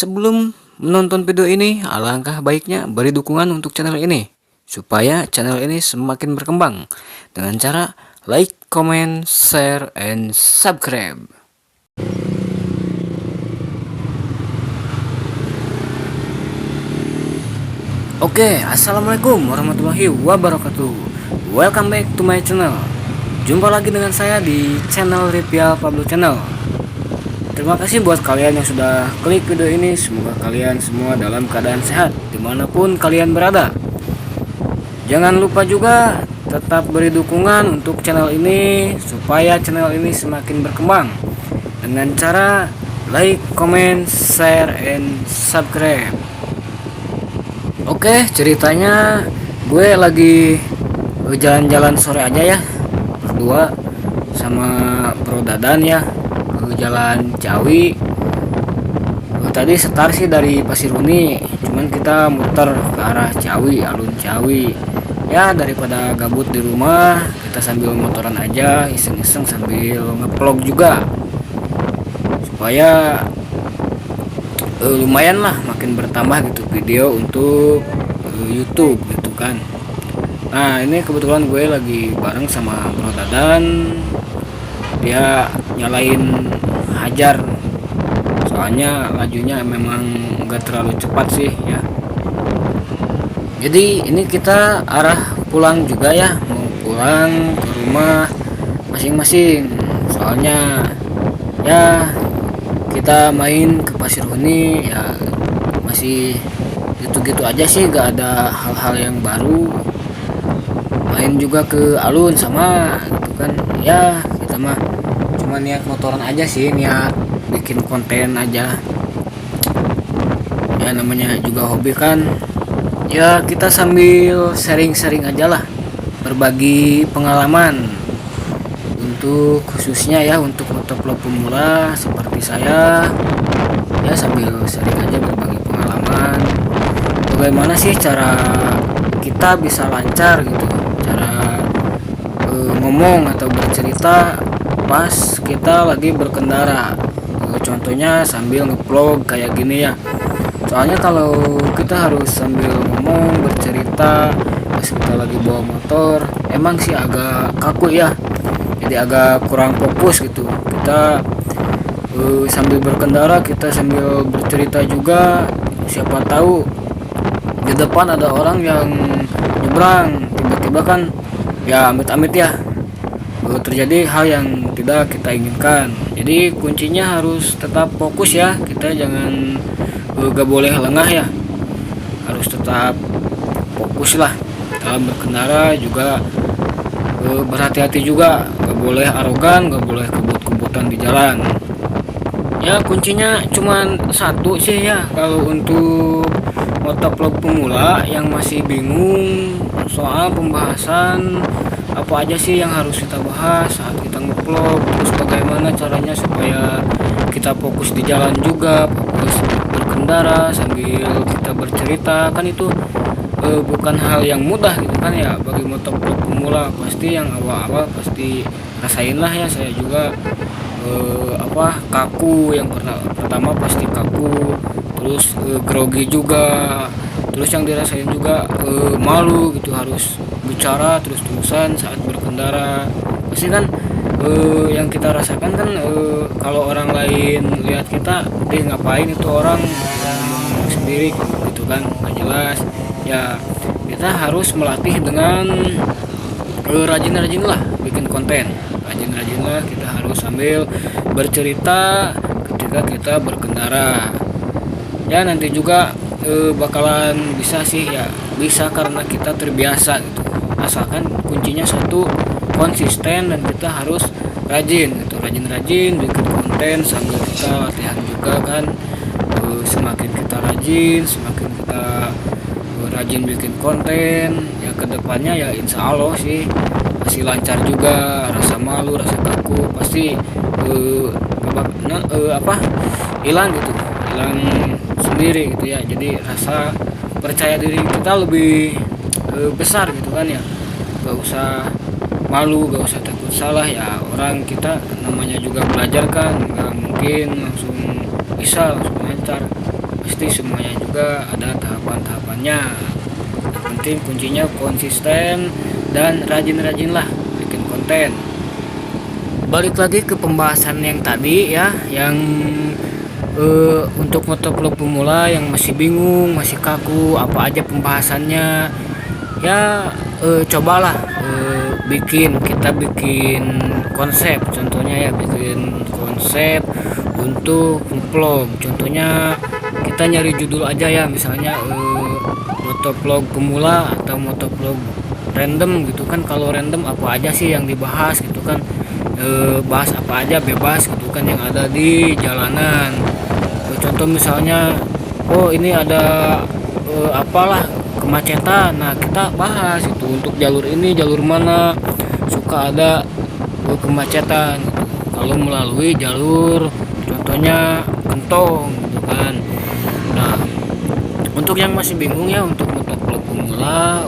sebelum menonton video ini, alangkah baiknya beri dukungan untuk channel ini, supaya channel ini semakin berkembang dengan cara like, comment, share, and subscribe. Oke, assalamualaikum warahmatullahi wabarakatuh. Welcome back to my channel. Jumpa lagi dengan saya di channel Ripial Pablo Channel. Terima kasih buat kalian yang sudah klik video ini. Semoga kalian semua dalam keadaan sehat dimanapun kalian berada. Jangan lupa juga tetap beri dukungan untuk channel ini, supaya channel ini semakin berkembang dengan cara like, comment, share, and subscribe. Oke, ceritanya gue lagi jalan-jalan sore aja ya, berdua sama Bro Dadan ya, ke Jalan Ciawi. Tadi start sih dari Pasiruni, cuman kita muter ke arah Ciawi, alun Ciawi. Ya daripada gabut di rumah, kita sambil motoran aja, iseng-iseng sambil nge-vlog juga, supaya lumayan lah makin bertambah gitu video untuk YouTube gitu kan. Nah ini kebetulan gue lagi bareng sama Bro Dadan, dia nyalain hajar, soalnya lajunya memang gak terlalu cepat sih ya. Jadi ini kita arah pulang juga ya, mau pulang ke rumah masing-masing, soalnya ya kita main ke Pasiruni ya masih gitu-gitu aja sih, gak ada hal-hal yang baru. Main juga ke alun sama gitu kan ya, kita mah cuma niat motoran aja sih, niat bikin konten aja ya, namanya juga hobi kan ya. Kita sambil sharing-sharing aja lah, berbagi pengalaman untuk khususnya ya untuk motovlog pemula seperti saya ya, sambil sharing aja berbagi pengalaman bagaimana sih cara kita bisa lancar gitu, cara ngomong atau bercerita pas kita lagi berkendara. Contohnya sambil ngevlog kayak gini ya, soalnya kalau kita harus sambil ngomong bercerita pas kita lagi bawa motor, emang sih agak kaku ya, jadi agak kurang fokus gitu. Kita sambil berkendara, kita sambil bercerita juga, siapa tahu di depan ada orang yang nyebrang, tiba-tiba kan ya amit-amit ya terjadi hal yang tidak kita inginkan. Jadi kuncinya harus tetap fokus ya, kita jangan gak boleh lengah ya, harus tetap fokus lah dalam berkendara juga. Berhati-hati juga, gak boleh arogan, gak boleh kebut-kebutan di jalan ya. Kuncinya cuman satu sih ya, kalau untuk motovlog pemula yang masih bingung soal pembahasan apa aja sih yang harus kita bahas saat kita ngevlog, terus bagaimana caranya supaya kita fokus di jalan juga, fokus berkendara sambil kita bercerita, kan itu bukan hal yang mudah gitu kan ya bagi motovlog pemula. Pasti yang awal-awal pasti rasain lah ya, saya juga kaku, yang pertama pasti kaku, terus grogi juga, terus yang dirasain juga malu gitu, harus bicara terus-terusan saat berkendara. Pasti kan yang kita rasakan kan kalau orang lain lihat kita, ngapain itu orang ngomong sendiri gitu kan, nggak jelas ya. Kita harus melatih dengan rajin-rajin lah bikin konten, rajin-rajin lah kita harus sambil bercerita ketika kita berkendara ya. Nanti juga bakalan bisa sih ya, bisa karena kita terbiasa gitu. Asalkan kuncinya satu, konsisten, dan kita harus rajin gitu, rajin-rajin bikin konten sambil kita latihan juga kan. Semakin kita rajin, semakin kita rajin bikin konten ya, kedepannya ya insya Allah sih pasti lancar juga. Rasa malu, rasa kaku pasti hilang gitu, hilang sendiri gitu ya. Jadi rasa percaya diri kita lebih besar gitu kan ya, gak usah malu, gak usah takut salah ya. Orang kita namanya juga belajar kan, gak mungkin langsung bisa langsung lancar. pasti semuanya juga ada tahapan-tahapannya. Yang penting kuncinya konsisten dan rajin-rajinlah bikin konten. Balik lagi ke pembahasan yang tadi ya, yang untuk motovlog pemula yang masih bingung, masih kaku apa aja pembahasannya ya, cobalah kita bikin konsep, contohnya ya bikin konsep untuk vlog. Contohnya kita nyari judul aja ya, misalnya motovlog pemula atau motovlog random gitu kan. Kalau random apa aja sih yang dibahas gitu kan, bahas apa aja bebas gitu kan yang ada di jalanan. Contoh misalnya, oh ini ada apalah kemacetan, nah kita bahas itu untuk jalur ini, jalur mana suka ada kemacetan gitu. Kalau melalui jalur contohnya Gentong gitu kan. Nah, untuk yang masih bingung ya, untuk motovlog pemula,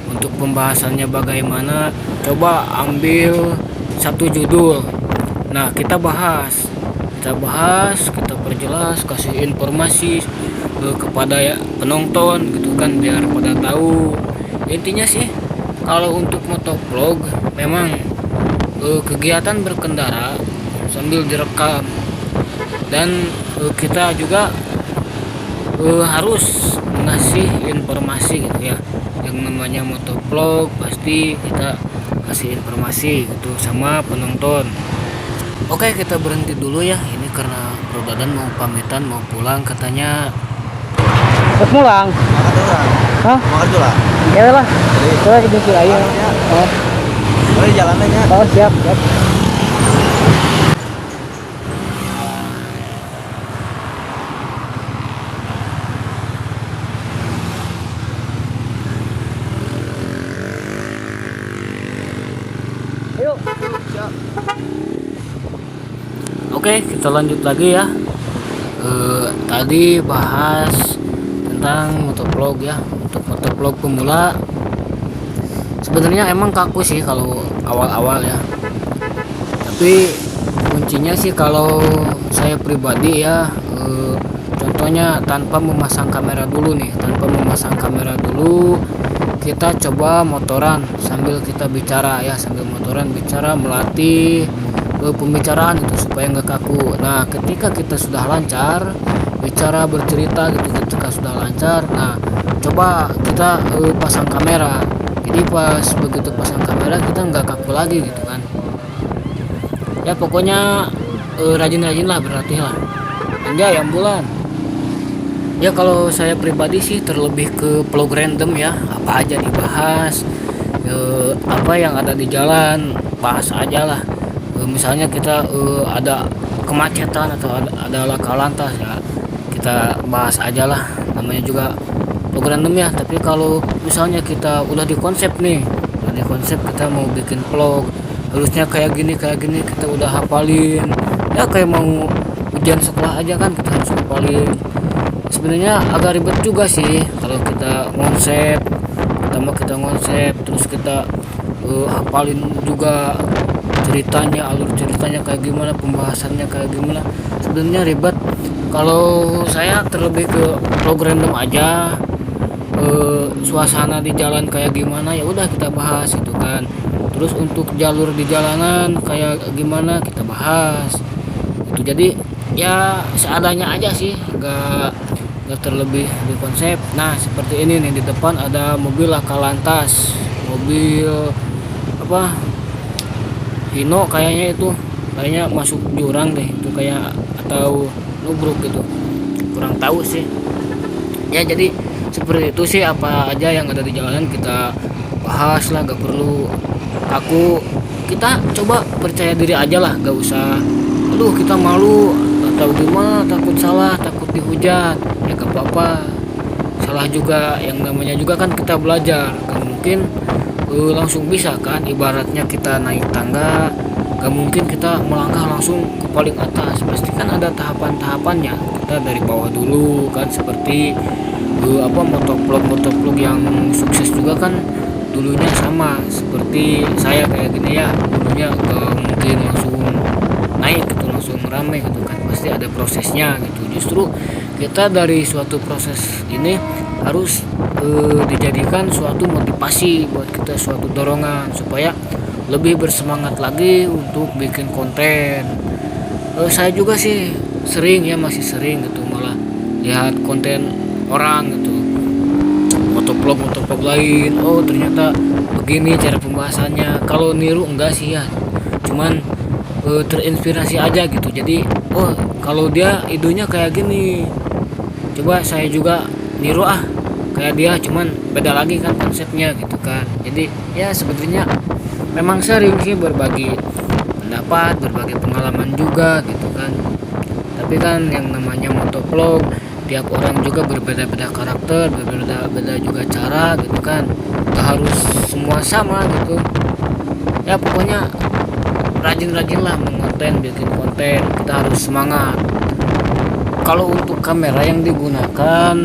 untuk pembahasannya bagaimana, coba ambil satu judul. Nah, kita bahas, kita perjelas, kasih informasi kepada ya, penonton gitu kan, biar pada tahu. Intinya sih kalau untuk motovlog memang kegiatan berkendara sambil direkam, dan kita juga harus ngasih informasi gitu ya. Yang namanya motovlog pasti kita kasih informasi gitu sama penonton. Oke, kita berhenti dulu ya, ini karena Bro Dadan mau pamitan, mau pulang katanya. Terus pulang? Makan dulu lah. Hah? Makan dulu lah. Ya lah. Coba dikit aja. Oh, Boleh jalanannya. oh siap, siap. Ayo. Siap. Oke, kita lanjut lagi ya. Tadi bahas tentang motovlog ya. Untuk motovlog pemula sebenarnya emang kaku sih kalau awal-awal ya, tapi kuncinya sih kalau saya pribadi ya, contohnya tanpa memasang kamera dulu nih, kita coba motoran sambil kita bicara ya, sambil motoran bicara, melatih pembicaraan itu supaya nggak kaku. Nah, ketika kita sudah lancar bicara, bercerita gitu, ketika sudah lancar, nah coba kita pasang kamera. Jadi pas begitu pasang kamera kita nggak kaku lagi gitu kan. Ya pokoknya rajin-rajin lah, berlatih lah. Anjay ambulan. Ya kalau saya pribadi sih terlebih ke vlog random ya, apa aja dibahas, apa yang ada di jalan bahas aja lah. Misalnya kita ada kemacetan atau ada laka lantas ya, kita bahas aja lah, namanya juga vlog random ya. Tapi kalau misalnya kita udah di konsep nih, kita mau bikin vlog harusnya kayak gini kita udah hafalin ya, kayak mau ujian sekolah aja kan kita harus hafalin. Sebenarnya agak ribet juga sih kalau kita konsep, terus kita hafalin juga ceritanya, alur ceritanya kayak gimana, pembahasannya kayak gimana. Sebenarnya ribet. Kalau saya terlebih ke vlog random aja, suasana di jalan kayak gimana ya udah kita bahas gitu kan. Terus untuk jalur di jalanan kayak gimana kita bahas itu. Jadi ya seadanya aja sih, nggak terlebih di konsep. Nah seperti ini nih, di depan ada mobil laka lantas, mobil apa Hino kayaknya masuk jurang deh itu, kayak atau nubruk gitu, kurang tahu sih ya. Jadi seperti itu sih, apa aja yang ada di jalanan kita bahas lah, gak perlu kaku. Kita coba percaya diri aja lah, gak usah aduh kita malu atau gimana, takut salah, takut dihujat ya gak apa-apa. Salah juga, yang namanya juga kan kita belajar, gak mungkin langsung bisa kan. Ibaratnya kita naik tangga, gak mungkin kita melangkah langsung ke paling atas, pasti kan ada tahapan-tahapannya. Kita dari bawah dulu kan, seperti motovlog yang sukses juga kan dulunya sama seperti saya kayak gini ya. Dulunya gak mungkin langsung naik gitu, langsung rame gitu kan, pasti ada prosesnya gitu. Justru kita dari suatu proses ini harus dijadikan suatu motivasi buat kita, suatu dorongan supaya lebih bersemangat lagi untuk bikin konten. Saya juga sih sering ya, masih sering gitu malah lihat konten orang gitu, motovlog lain, oh ternyata begini cara pembahasannya. Kalau niru enggak sih ya, cuman terinspirasi aja gitu. Jadi oh kalau dia idenya kayak gini, coba saya juga niru kayak dia, cuman beda lagi kan konsepnya gitu kan. Jadi ya sebenarnya memang sering sih berbagi pendapat, berbagi pengalaman juga gitu kan. Tapi kan yang namanya motovlog, tiap orang juga berbeda-beda karakter, berbeda-beda juga cara gitu kan. Gak harus semua sama gitu. Ya pokoknya rajin-rajin lah mengonten, bikin konten. Kita harus semangat. Kalau untuk kamera yang digunakan,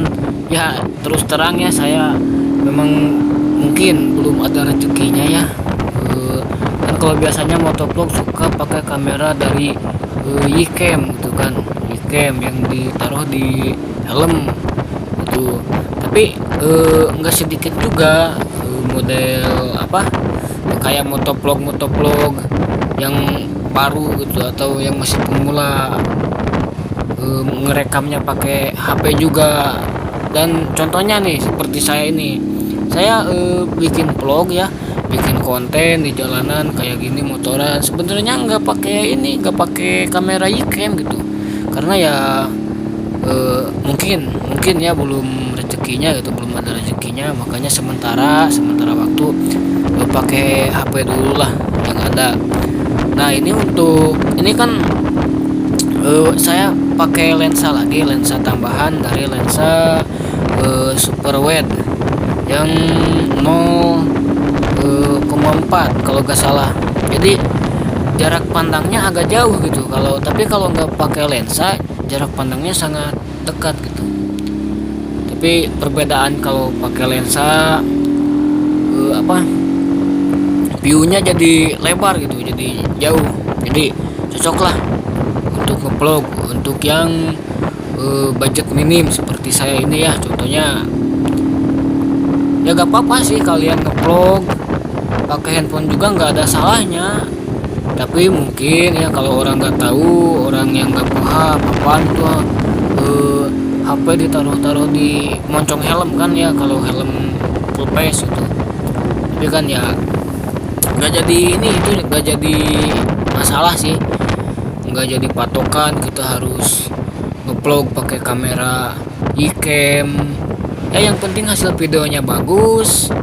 ya terus terang ya saya memang mungkin belum ada rezekinya ya. Kan kalau biasanya motovlog suka pakai kamera dari Yicam gitu kan, Yicam yang ditaruh di helm gitu. Tapi nggak sedikit juga model apa kayak motovlog yang baru gitu atau yang masih pemula ngerekamnya pakai HP juga. Dan contohnya nih seperti saya ini, saya bikin vlog ya, bikin konten di jalanan kayak gini motoran. Sebenarnya nggak pakai kamera Yicam gitu, karena ya mungkin ya belum rezekinya gitu, belum ada rezekinya. Makanya sementara waktu pakai HP dulu lah yang ada. Nah ini kan saya pakai lensa tambahan dari lensa super wide yang 0,4 kalau nggak salah. Jadi jarak pandangnya agak jauh gitu. Tapi kalau nggak pakai lensa, jarak pandangnya sangat dekat gitu. Tapi perbedaan kalau pakai lensa viewnya jadi lebar gitu, jadi jauh. Jadi cocok lah untuk ngevlog, untuk yang budget minim seperti saya ini ya. Contohnya ya gak apa-apa sih kalian ngevlog pakai handphone juga, nggak ada salahnya. Tapi mungkin ya kalau orang nggak tahu, orang yang nggak paham apaan tuh HP ditaruh di moncong helm kan ya, kalau helm full face gitu. Tapi kan ya nggak jadi itu nggak jadi masalah sih, nggak jadi patokan kita harus ngevlog pakai kamera Yicam. Ya yang penting hasil videonya bagus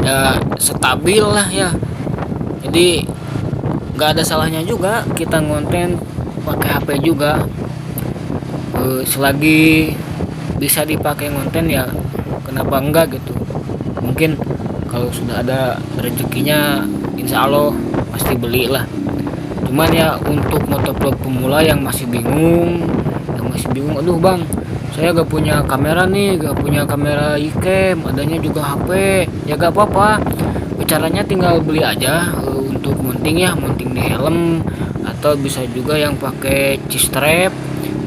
ya, stabil lah ya. Jadi nggak ada salahnya juga kita ngonten pakai HP juga. Selagi bisa dipakai ngonten ya kenapa enggak gitu. Mungkin kalau sudah ada rezekinya insya Allah pasti beli lah. Cuman ya untuk motovlog pemula yang masih bingung, aduh bang saya gak punya kamera nih, gak punya kamera Yicam, adanya juga HP. Ya gak apa-apa, caranya tinggal beli aja untuk mounting di helm, atau bisa juga yang pakai C-strap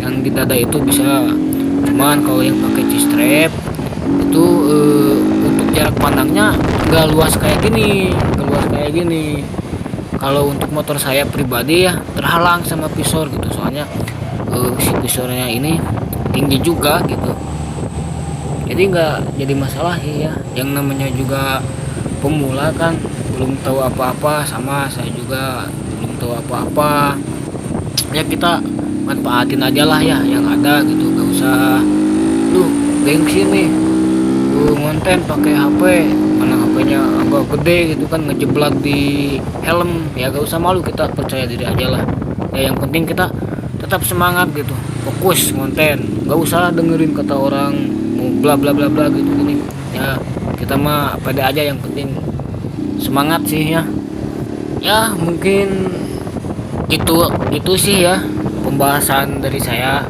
yang di dada itu bisa. Cuman kalau yang pakai C-strap itu untuk jarak pandangnya gak luas kayak gini. Kalau untuk motor saya pribadi ya terhalang sama visor gitu, soalnya si visornya ini tinggi juga gitu. Jadi nggak jadi masalah ya. Yang namanya juga pemula kan belum tahu apa-apa, sama saya juga belum tahu apa-apa. Ya kita manfaatin aja lah ya yang ada gitu, gak usah gengsi nih ngonten pakai HP, mana HP-nya agak gede gitu kan ngejeblak di helm. Ya gak usah malu, kita percaya diri aja lah ya. Yang penting kita tetap semangat gitu, fokus ngonten, gak usah dengerin kata orang mau bla bla bla bla gitu gini ya. Kita mah pede aja, yang penting semangat sih ya. Ya mungkin itu sih ya pembahasan dari saya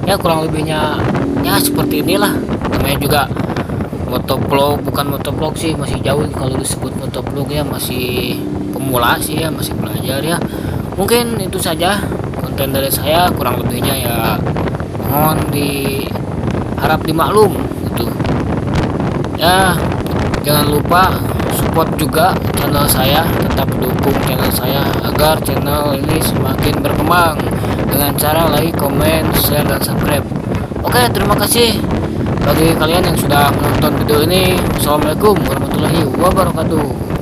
ya, kurang lebihnya ya seperti inilah. Namanya juga motovlog, bukan motovlog sih, masih jauh kalau disebut motovlog ya, masih pemula sih ya, masih belajar ya. Mungkin itu saja konten dari saya, kurang lebihnya ya mohon harap dimaklum gitu ya. Jangan lupa support juga channel saya, tetap dukung channel saya agar channel ini semakin berkembang dengan cara like, comment, share, dan subscribe. Oke, terima kasih bagi kalian yang sudah menonton video ini. Assalamualaikum warahmatullahi wabarakatuh.